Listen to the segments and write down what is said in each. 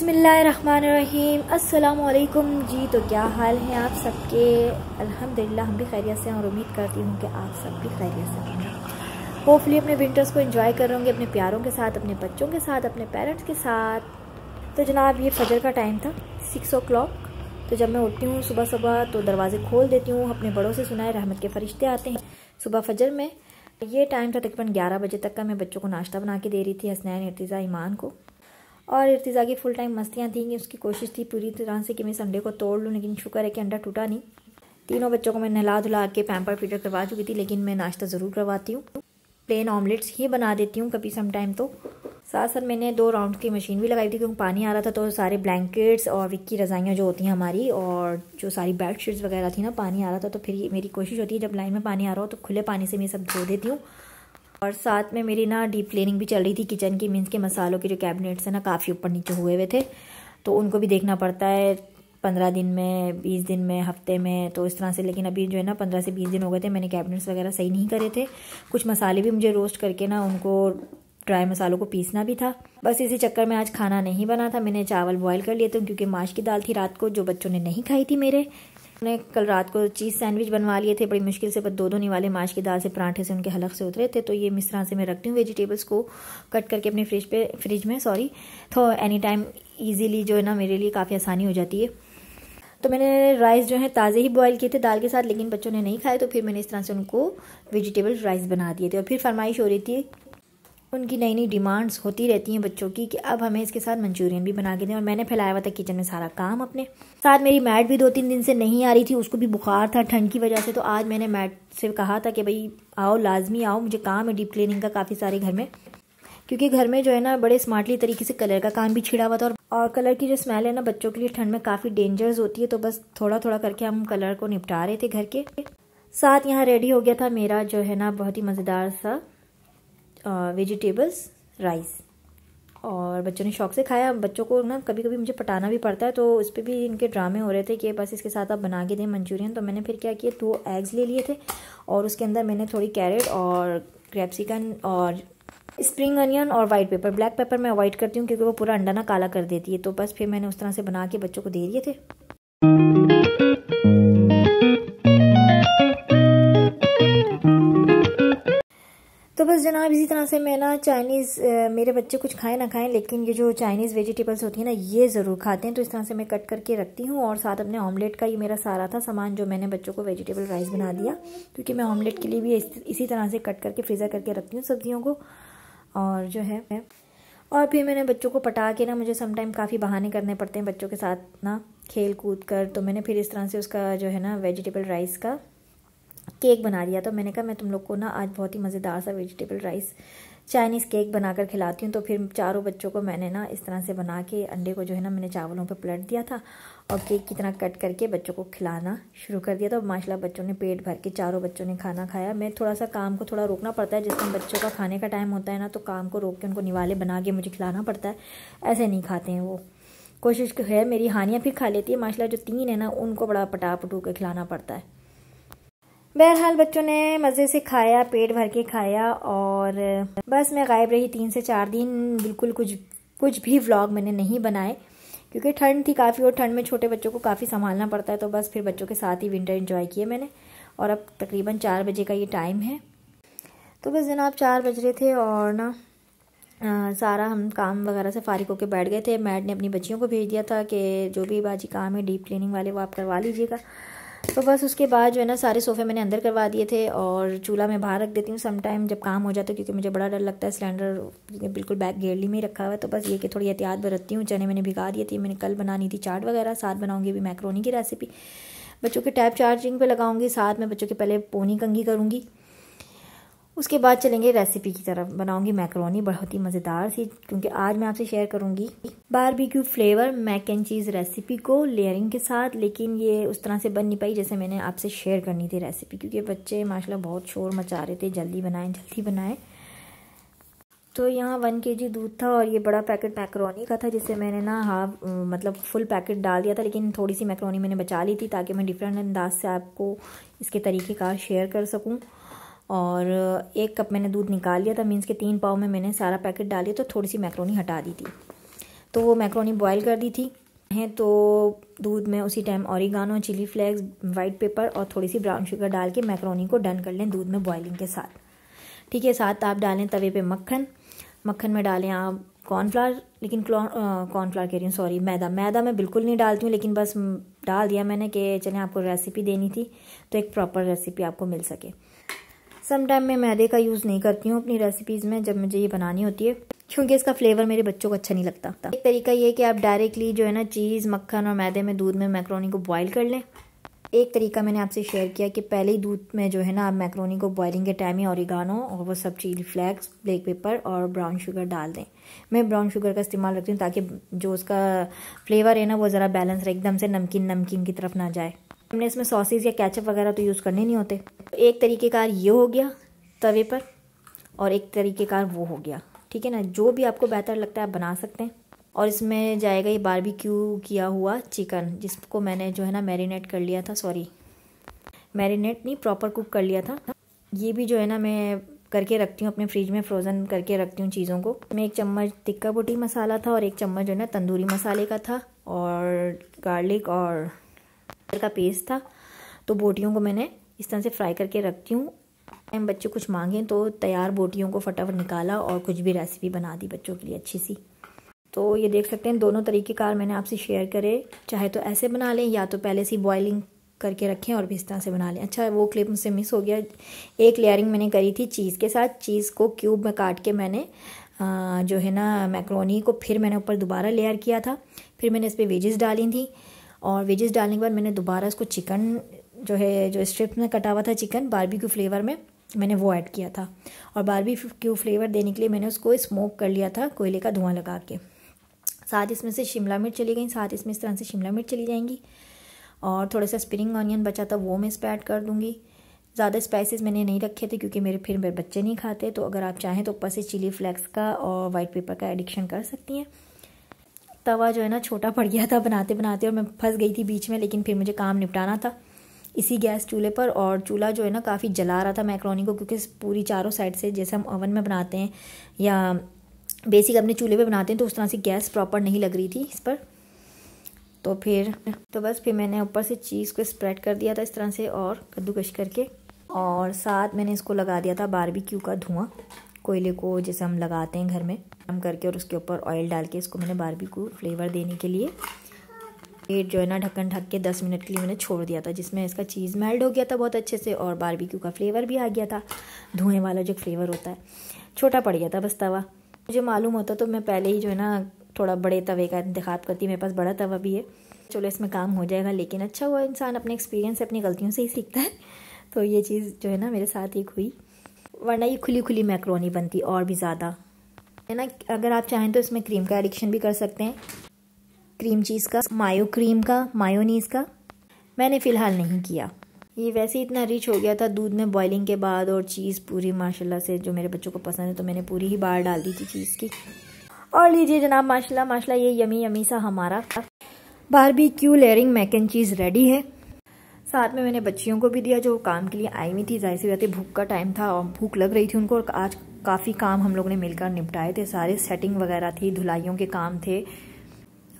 बिस्मिल्लाहिर्रहमानिर्रहीम अस्सलामुअलैकुम जी। तो क्या हाल है आप सबके? अल्हम्दुलिल्लाह हम भी खैरियत से हैं और उम्मीद करती हूँ कि आप सब भी खैरियत से होंगे। होपफुली अपने विंटर्स को एंजॉय कर रहे होंगे अपने प्यारों के साथ, अपने बच्चों के साथ, अपने पेरेंट्स के साथ। तो जनाब ये फजर का टाइम था 6 o'clock। तो जब मैं उठती हूँ सुबह सुबह तो दरवाजे खोल देती हूँ, अपने बड़ों से सुना है रहमत के फरिश्ते आते हैं सुबह फजर में। ये टाइम था तकरीबन 11 बजे तक का। मैं बच्चों को नाश्ता बना के दे रही थी, हसनैन, इर्तिज़ा, ईमान को। और इर्तिज़ा की फुल टाइम मस्तियाँ थी कि उसकी कोशिश थी पूरी तरह से कि मैं संडे को तोड़ लूँ, लेकिन शुक्र है कि अंडा टूटा नहीं। तीनों बच्चों को मैं नहला धुला के पैम्पर फीडर करवा चुकी थी, लेकिन मैं नाश्ता ज़रूर करवाती हूँ। प्लेन ऑमलेट्स ही बना देती हूँ कभी सम टाइम। तो साथ साथ मैंने 2 राउंड की मशीन भी लगाई थी क्योंकि पानी आ रहा था, तो सारे ब्लैंकेट्स और विक्की रज़ाइयाँ जो होती हैं हमारी और जो सारी बेड शीट्स वगैरह थी ना, पानी आ रहा था। तो फिर मेरी कोशिश होती है जब लाइन में पानी आ रहा हो तो खुले पानी से मैं सब धो देती हूँ। और साथ में मेरी ना डीप क्लीनिंग भी चल रही थी किचन की। मीन्स के मसालों के जो कैबिनेट्स हैं ना काफ़ी ऊपर नीचे हुए थे, तो उनको भी देखना पड़ता है 15 दिन में, 20 दिन में, हफ्ते में, तो इस तरह से। लेकिन अभी जो है ना 15 से 20 दिन हो गए थे, मैंने कैबिनेट्स वगैरह सही नहीं करे थे। कुछ मसाले भी मुझे रोस्ट करके ना उनको ड्राई मसालों को पीसना भी था। बस इसी चक्कर में आज खाना नहीं बना था। मैंने चावल बॉयल कर लिए थे क्योंकि माश की दाल थी रात को जो बच्चों ने नहीं खाई थी मेरे। मैंने कल रात को चीज़ सैंडविच बनवा लिए थे बड़ी मुश्किल से, पर 2 निवाले माश की दाल से पराठे से उनके हलक से उतरे थे। तो ये इस तरह से मैं रखती हूँ वेजिटेबल्स को कट करके अपने फ्रिज में तो एनी टाइम ईजीली जो है ना मेरे लिए काफ़ी आसानी हो जाती है। तो मैंने राइस जो है ताज़े ही बॉयल किए थे दाल के साथ, लेकिन बच्चों ने नहीं खाए, तो फिर मैंने इस तरह से उनको वेजिटेबल राइस बना दिए थे। और फिर फरमाइश हो रही थी, उनकी नई नई डिमांड्स होती रहती हैं बच्चों की कि अब हमें इसके साथ मंचूरियन भी बना के दें। और मैंने फैलाया हुआ था किचन में सारा काम अपने साथ। मेरी मैट भी 2-3 दिन से नहीं आ रही थी, उसको भी बुखार था ठंड की वजह से। तो आज मैंने मैट से कहा था कि भाई आओ, लाजमी आओ, मुझे काम है डीप क्लीनिंग का काफ़ी सारे घर में, क्योंकि घर में जो है ना बड़े स्मार्टली तरीके से कलर का काम भी छिड़ा हुआ था। और कलर की जो स्मेल है ना बच्चों के लिए ठंड में काफ़ी डेंजरस होती है। तो बस थोड़ा थोड़ा करके हम कलर को निपटा रहे थे घर के साथ। यहाँ रेडी हो गया था मेरा जो है ना बहुत ही मज़ेदार सा वेजिटेबल्स राइस, और बच्चों ने शौक से खाया। बच्चों को ना कभी कभी मुझे पटाना भी पड़ता है, तो उस पर भी इनके ड्रामे हो रहे थे कि बस इसके साथ आप बना के दें मंचूरियन। तो मैंने फिर क्या किया, 2 एग्स ले लिए थे और उसके अंदर मैंने थोड़ी कैरेट और कैप्सिकम और स्प्रिंग अनियन और वाइट पेपर। ब्लैक पेपर मैं अवॉइड करती हूँ क्योंकि वो पूरा अंडा ना काला कर देती है। तो बस फिर मैंने उस तरह से बना के बच्चों को दे दिए थे। तो बस जनाब इसी तरह से मैं ना चाइनीज़, मेरे बच्चे कुछ खाएं ना खाएं, लेकिन ये जो चाइनीज़ वेजिटेबल्स होती हैं ना ये ज़रूर खाते हैं। तो इस तरह से मैं कट करके रखती हूँ। और साथ अपने ऑमलेट का ये मेरा सारा था सामान जो मैंने बच्चों को वेजिटेबल राइस बना दिया, क्योंकि मैं ऑमलेट के लिए भी इसी तरह से कट करके फ्रीज़र करके रखती हूँ सब्जियों को। और जो है और फिर मैंने बच्चों को पटा के ना, मुझे समटाइम काफ़ी बहाने करने पड़ते हैं बच्चों के साथ ना खेल कूद कर। तो मैंने फिर इस तरह से उसका जो है ना वेजिटेबल राइस का केक बना दिया। तो मैंने कहा मैं तुम लोग को ना आज बहुत ही मज़ेदार सा वेजिटेबल राइस चाइनीज़ केक बनाकर खिलाती हूँ। तो फिर चारों बच्चों को मैंने ना इस तरह से बना के अंडे को जो है ना मैंने चावलों पे पलट दिया था और केक की तरह कट करके बच्चों को खिलाना शुरू कर दिया था। माशाल्लाह बच्चों ने पेट भर के, चारों बच्चों ने खाना खाया। मैं थोड़ा सा काम को थोड़ा रोकना पड़ता है, जिस टाइम बच्चों का खाने का टाइम होता है ना, तो काम को रोक के उनको निवाले बना के मुझे खिलाना पड़ता है। ऐसे नहीं खाते हैं वो। कोशिश है मेरी, हानियाँ फिर खा लेती है माशाल्लाह। जो 3 है ना उनको बड़ा पटा पटू के खिलाना पड़ता है। बहरहाल बच्चों ने मज़े से खाया, पेट भर के खाया। और बस मैं गायब रही 3 से 4 दिन। बिल्कुल कुछ भी व्लॉग मैंने नहीं बनाए क्योंकि ठंड थी काफ़ी, और ठंड में छोटे बच्चों को काफ़ी संभालना पड़ता है। तो बस फिर बच्चों के साथ ही विंटर एंजॉय किए मैंने। और अब तकरीबन 4 बजे का ये टाइम है। तो बस जनाब 4 बज रहे थे और ना सारा हम काम वगैरह से फारिग होकर बैठ गए थे। मैड ने अपनी बच्चियों को भेज दिया था कि जो भी बाजी काम है डीप क्लीनिंग वाले वो आप करवा लीजिएगा। तो बस उसके बाद जो है ना सारे सोफ़े मैंने अंदर करवा दिए थे और चूल्हा मैं बाहर रख देती हूँ सम टाइम जब काम हो जाता है, क्योंकि मुझे बड़ा डर लगता है। सिलेंडर बिल्कुल बैक गेरली में ही रखा हुआ है। तो बस ये कि थोड़ी एहतियात बरतती हूँ। चने मैंने भिगा दिए थे, मैंने कल बनानी थी चाट वगैरह, साथ बनाऊँगी भी मैक्रोनी की रेसिपी। बच्चों के टैप चार्जिंग पर लगाऊँगी, साथ में बच्चों के पहले पोनी कंगी करूँगी, उसके बाद चलेंगे रेसिपी की तरफ। बनाऊंगी मैक्रोनी बहुत ही मज़ेदार सी, क्योंकि आज मैं आपसे शेयर करूंगी barbecue flavour mac and cheese recipe को लेयरिंग के साथ। लेकिन ये उस तरह से बन नहीं पाई जैसे मैंने आपसे शेयर करनी थी रेसिपी, क्योंकि बच्चे माशाल्लाह बहुत शोर मचा रहे थे, जल्दी बनाएं। तो यहाँ 1 kg दूध था और ये बड़ा पैकेट मैक्रोनी का था, जिससे मैंने ना मतलब फुल पैकेट डाल दिया था। लेकिन थोड़ी सी मैक्रोनी मैंने बचा ली थी ताकि मैं डिफरेंट अंदाज से आपको इसके तरीक़ेकार शेयर कर सकूँ। और 1 कप मैंने दूध निकाल लिया था, मीन्स के 3 पाव में मैंने सारा पैकेट डाल दिया, तो थोड़ी सी मैक्रोनी हटा दी थी। तो वो मैक्रोनी बॉयल कर दी थी हैं। तो दूध में उसी time oregano, chilli flakes, white pepper और थोड़ी सी ब्राउन शुगर डाल के मैक्रोनी को डन कर लें दूध में बॉइलिंग के साथ। ठीक है, साथ आप डालें तवे पे मक्खन में डालें आप कॉर्नफ्लावर, लेकिन कॉर्नफ्लावर कह रही हूँ, सॉरी, मैदा मैं बिल्कुल नहीं डालती हूँ, लेकिन बस डाल दिया मैंने कि चलें आपको रेसिपी देनी थी तो एक प्रॉपर रेसिपी आपको मिल सके। सम टाइम मैं मैदे का यूज़ नहीं करती हूँ अपनी रेसिपीज़ में जब मुझे ये बनानी होती है, क्योंकि इसका फ्लेवर मेरे बच्चों को अच्छा नहीं लगता। एक तरीका ये है कि आप डायरेक्टली जो है ना चीज़, मक्खन और मैदे में दूध में मैक्रोनी को बॉईल कर लें। एक तरीका मैंने आपसे शेयर किया कि पहले ही दूध में जो है ना आप मैक्रोनी को बॉइलिंग के टाइम ही ऑरिगानो और वो सब चिली फ्लेक्स, ब्लैक पेपर और ब्राउन शुगर डाल दें। मैं ब्राउन शुगर का इस्तेमाल रखती हूँ ताकि जो उसका फ्लेवर है ना वो ज़रा बैलेंस रहे, एकदम से नमकीन की तरफ ना जाए। हमने इसमें सॉसेज या केचप वगैरह तो यूज़ करने नहीं होते। एक तरीक़ेकार ये हो गया तवे पर और एक तरीक़ेकार वो हो गया। ठीक है ना, जो भी आपको बेहतर लगता है आप बना सकते हैं। और इसमें जाएगा ये बारबेक्यू किया हुआ चिकन, जिसको मैंने जो है ना मैरिनेट कर लिया था, सॉरी मैरिनेट नहीं, प्रॉपर कुक कर लिया था। ये भी जो है ना मैं करके रखती हूँ अपने फ्रिज में, फ्रोज़न करके रखती हूँ चीज़ों को। मैं 1 चम्मच टिक्का बोटी मसाला था और 1 चम्मच जो है ना तंदूरी मसाले का था और गार्लिक और का पेस्ट था। तो बोटियों को मैंने इस तरह से फ्राई करके रखती हूँ। हम बच्चे कुछ मांगें तो तैयार बोटियों को फटाफट निकाला और कुछ भी रेसिपी बना दी बच्चों के लिए अच्छी सी। तो ये देख सकते हैं दोनों तरीक़ेकार मैंने आपसे शेयर करे, चाहे तो ऐसे बना लें या तो पहले से बॉइलिंग करके रखें और भी इस तरह से बना लें। अच्छा, वो क्लिप मुझसे मिस हो गया, एक लेयरिंग मैंने करी थी चीज़ के साथ। चीज़ को क्यूब में काट के मैंने जो है ना मैक्रोनी को फिर मैंने ऊपर दोबारा लेयर किया था। फिर मैंने इस पर वेजेस डाली थी और वेजेस डालने के बाद मैंने दोबारा इसको चिकन जो है, जो स्ट्रिप्स में कटा हुआ था चिकन बारबेक्यू फ्लेवर में, मैंने वो ऐड किया था। और बारबेक्यू फ्लेवर देने के लिए मैंने उसको स्मोक कर लिया था कोयले का धुआं लगा के। साथ इसमें से शिमला मिर्च चली गई, साथ इसमें इस तरह से शिमला मिर्च चली जाएंगी और थोड़ा सा स्प्रिंग ऑनियन बचा था वो मैं इस पर ऐड कर दूँगी। ज़्यादा स्पाइसेस मैंने नहीं रखे थे क्योंकि मेरे बच्चे नहीं खाते। तो अगर आप चाहें तो ऊपर से चिली फ्लेक्स का और वाइट पेपर का एडिक्शन कर सकती हैं। तवा जो है ना छोटा पड़ गया था बनाते बनाते और मैं फंस गई थी बीच में, लेकिन फिर मुझे काम निपटाना था इसी गैस चूल्हे पर। और चूल्हा जो है ना काफ़ी जला रहा था मैक्रोनी को, क्योंकि पूरी चारों साइड से जैसे हम ओवन में बनाते हैं या बेसिक अपने चूल्हे पे बनाते हैं तो उस तरह से गैस प्रॉपर नहीं लग रही थी इस पर। तो फिर मैंने ऊपर से चीज़ को स्प्रेड कर दिया था इस तरह से और कद्दूकश करके, और साथ मैंने इसको लगा दिया था बारबेक्यू का धुआं, कोयले को जैसे हम लगाते हैं घर में हम करके, और उसके ऊपर ऑयल डाल के इसको मैंने बारबेक्यू फ्लेवर देने के लिए ये जो है ना ढक्कन ढक के 10 मिनट के लिए मैंने छोड़ दिया था, जिसमें इसका चीज़ मेल्ट हो गया था बहुत अच्छे से और बारबेक्यू का फ्लेवर भी आ गया था, धुएँ वाला जो फ्लेवर होता है। छोटा पड़ गया था बस तवा, मुझे मालूम होता तो मैं पहले ही जो है ना थोड़ा बड़े तवे का इंतखाब करती। मेरे पास बड़ा तवा भी है, चलो इसमें काम हो जाएगा। लेकिन अच्छा हुआ इंसान अपने एक्सपीरियंस से अपनी गलतियों से ही सीखता है। तो ये चीज़ जो है ना मेरे साथ एक हुई, वरना ये खुली मैक्रोनी बनती और भी ज़्यादा है ना। अगर आप चाहें तो इसमें क्रीम का एडिक्शन भी कर सकते हैं, क्रीम चीज़ का, मायो क्रीम का, मायोनीज़ का। मैंने फ़िलहाल नहीं किया, ये वैसे ही इतना रिच हो गया था दूध में बॉइलिंग के बाद, और चीज़ पूरी माशाल्लाह से जो मेरे बच्चों को पसंद है तो मैंने पूरी ही बाहर डाल दी थी चीज़ की। और लीजिए जनाब माशाल्लाह ये यमी सा हमारा barbecue layering mac and cheese ready है। साथ में मैंने बच्चियों को भी दिया जो काम के लिए आई हुई थी। जाहिर सी बात है भूख का टाइम था और भूख लग रही थी उनको, और आज काफ़ी काम हम लोगों ने मिलकर निपटाए थे, सारे सेटिंग वगैरह थी, धुलाइयों के काम थे,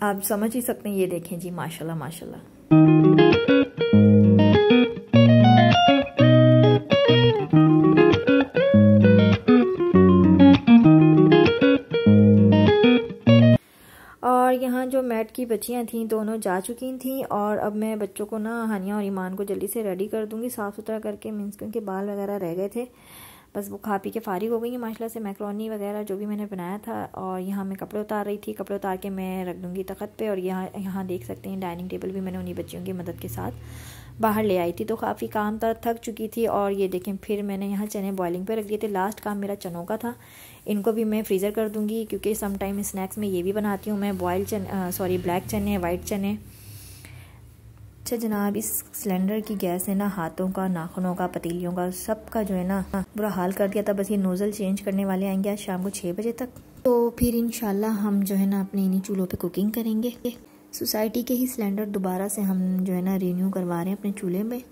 आप समझ ही सकते हैं। ये देखें जी माशाल्लाह माशाल्लाह। और यहाँ जो मैट की बच्चियाँ थीं दोनों जा चुकी थीं, और अब मैं बच्चों को ना, हानिया और ईमान को जल्दी से रेडी कर दूँगी साफ़ सुथरा करके, मीन्स के उनके बाल वगैरह रह गए थे, बस वो खा पी के फारिग हो गई हैं माशाल्लाह से मैक्रोनी वगैरह जो भी मैंने बनाया था। और यहाँ मैं कपड़े उतार रही थी, कपड़े उतार के मैं रख दूँगी तख़्त पे। और यहाँ देख सकते हैं डाइनिंग टेबल भी मैंने उन्हीं बच्चियों की मदद के साथ बाहर ले आई थी, तो काफ़ी काम था, थक चुकी थी। और ये देखें फिर मैंने यहाँ चने बॉइलिंग पे रख दिए थे, लास्ट काम मेरा चनों का था। इनको भी मैं फ्रीज़र कर दूँगी क्योंकि सम टाइम स्नैक्स में ये भी बनाती हूँ मैं, ब्लैक चने, वाइट चने। अच्छा जनाब, इस सिलेंडर की गैस है ना हाथों का, नाखूनों का, पतीलियों का, सब का जो है ना बुरा हाल कर दिया था। बस ये नोज़ल चेंज करने वाले आएंगे आज शाम को 6 बजे तक, तो फिर इंशाल्लाह हम जो है ना अपने इन्हीं चूल्हों पे कुकिंग करेंगे। सोसाइटी के ही सिलेंडर दोबारा से हम जो है ना रिन्यू करवा रहे हैं अपने चूल्हे में।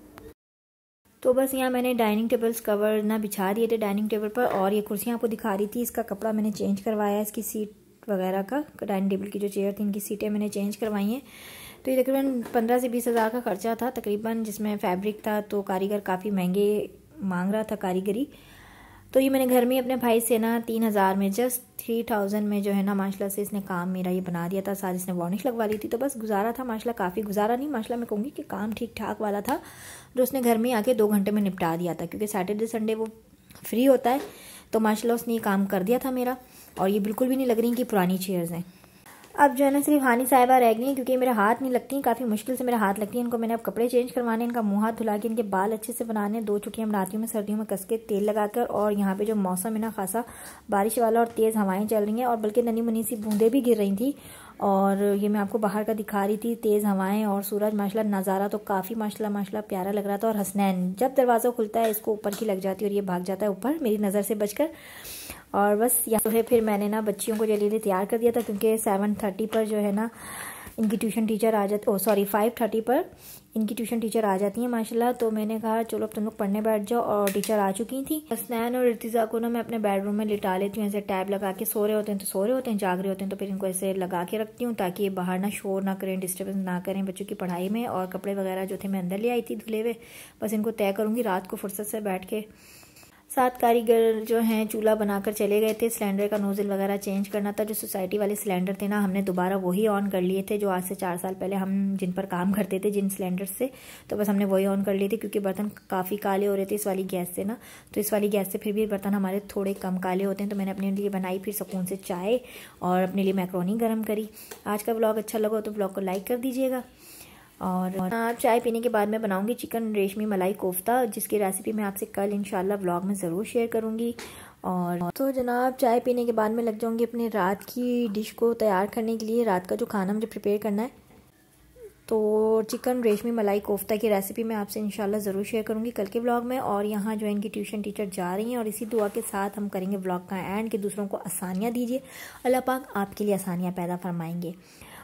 तो बस यहाँ मैंने डाइनिंग टेबल्स कवर ना बिछा दिए थे डाइनिंग टेबल पर, और ये कुर्सियाँ आपको दिखा रही थी, इसका कपड़ा मैंने चेंज करवाया, इसकी सीट वगैरह का, डाइनिंग टेबल की जो चेयर थी इनकी सीटें मैंने चेंज करवाई हैं। तो ये तकरीबन 15 से 20 हज़ार का खर्चा था तकरीबन, जिसमें फैब्रिक था तो कारीगर काफ़ी महंगे मांग रहा था कारीगरी। तो ये मैंने घर में अपने भाई से ना 3000 में, जस्ट 3000 में जो है ना माशाल्लाह से इसने काम मेरा ये बना दिया था। साथ इसने वार्निश लगवा ली थी, तो बस गुजारा था माशाल्लाह, काफ़ी गुजारा नहीं माशाल्लाह, मैं कहूँगी कि काम ठीक ठाक वाला था जो उसने घर में आके 2 घंटे में निपटा दिया था, क्योंकि सैटरडे संडे वो फ्री होता है। तो माशाल्लाह उसने ये काम कर दिया था मेरा। और ये बिल्कुल भी नहीं लग रही कि पुरानी चेयर्स हैं। अब जो है ना सिर्फ हानी साहिबा रह गई हैं, क्योंकि मेरे हाथ नहीं लगती, काफ़ी मुश्किल से मेरे हाथ लगती हैं। इनको मैंने अब कपड़े चेंज करवाने, इनका मुंह हाथ धुला के इनके बाल अच्छे से बनाने, 2 छुट्टियाँ बनाती हूँ मैं सर्दियों में कस के तेल लगाकर। और यहाँ पे जो मौसम है ना खासा बारिश वाला और तेज़ हवाएं चल रही हैं, और बल्कि ननी मुनी सी बूंदें भी गिर रही थी। और ये मैं आपको बाहर का दिखा रही थी, तेज़ हवाएं और सूरज, माशाल्लाह नज़ारा तो काफ़ी माशाल्लाह प्यारा लग रहा था। और हसनैन जब दरवाज़ा खुलता है इसको ऊपर की लग जाती है और ये भाग जाता है ऊपर मेरी नज़र से बचकर। और बस यहाँ है फिर मैंने ना बच्चियों को जल्दी तैयार कर दिया था, क्योंकि 7:30 पर जो है ना इनकी ट्यूशन टीचर आ जाती, 5:30 पर इनकी ट्यूशन टीचर आ जाती हैं माशाल्लाह। तो मैंने कहा चलो अब तुम लोग पढ़ने बैठ जाओ, और टीचर आ चुकी थी। हसनैन और इर्तिज़ा को ना मैं अपने बेडरूम में लिटा लेती हूँ, ऐसे टैब लगा के। सो रहे होते हैं तो सो रहे होते हैं, जाग रहे होते हैं तो फिर इनको ऐसे लगा के रखती हूँ, ताकि ये बाहर ना शोर ना करें, डिस्टर्बेंस ना करें बच्चों की पढ़ाई में। और कपड़े वगैरह जो थे मैं अंदर ले आई थी धुले हुए, बस इनको तय करूँगी रात को फुर्सत से बैठ के। 7 कारीगर जो हैं चूल्हा बनाकर चले गए थे, सिलेंडर का नोज़ल वगैरह चेंज करना था। जो सोसाइटी वाले सिलेंडर थे ना हमने दोबारा वही ऑन कर लिए थे, जो आज से 4 साल पहले हम जिन पर काम करते थे जिन सिलेंडर से, तो बस हमने वही ऑन कर लिए थे, क्योंकि बर्तन काफ़ी काले हो रहे थे इस वाली गैस से ना। तो इस वाली गैस से फिर भी बर्तन हमारे थोड़े कम काले होते हैं। तो मैंने अपने लिए बनाई फिर सुकून से चाय और अपने लिए मैक्रोनी गर्म करी। आज का व्लॉग अच्छा लगा तो व्लॉग को लाइक कर दीजिएगा। और चाय पीने के बाद मैं बनाऊंगी चिकन रेशमी मलाई कोफ्ता, जिसकी रेसिपी मैं आपसे कल इंशाल्लाह व्लॉग में ज़रूर शेयर करूंगी। और तो जनाब चाय पीने के बाद मैं लग जाऊंगी अपने रात की डिश को तैयार करने के लिए। रात का जो खाना मुझे प्रिपेयर करना है, तो चिकन रेशमी मलाई कोफ्ता की रेसिपी मैं आपसे इंशाल्लाह ज़रूर शेयर करूंगी कल के व्लॉग में। और यहाँ जो इनकी ट्यूशन टीचर जा रही हैं, और इसी दुआ के साथ हम करेंगे व्लॉग का एंड कि दूसरों को आसानियाँ दीजिए, अल्लाह पाक आपके लिए आसानियाँ पैदा फरमाएंगे।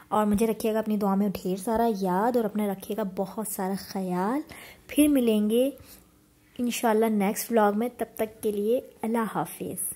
और मुझे रखिएगा अपनी दुआ में ढेर सारा याद, और अपने रखिएगा बहुत सारा ख्याल। फिर मिलेंगे इंशाल्लाह नेक्स्ट व्लॉग में, तब तक के लिए अल्लाह हाफिज़।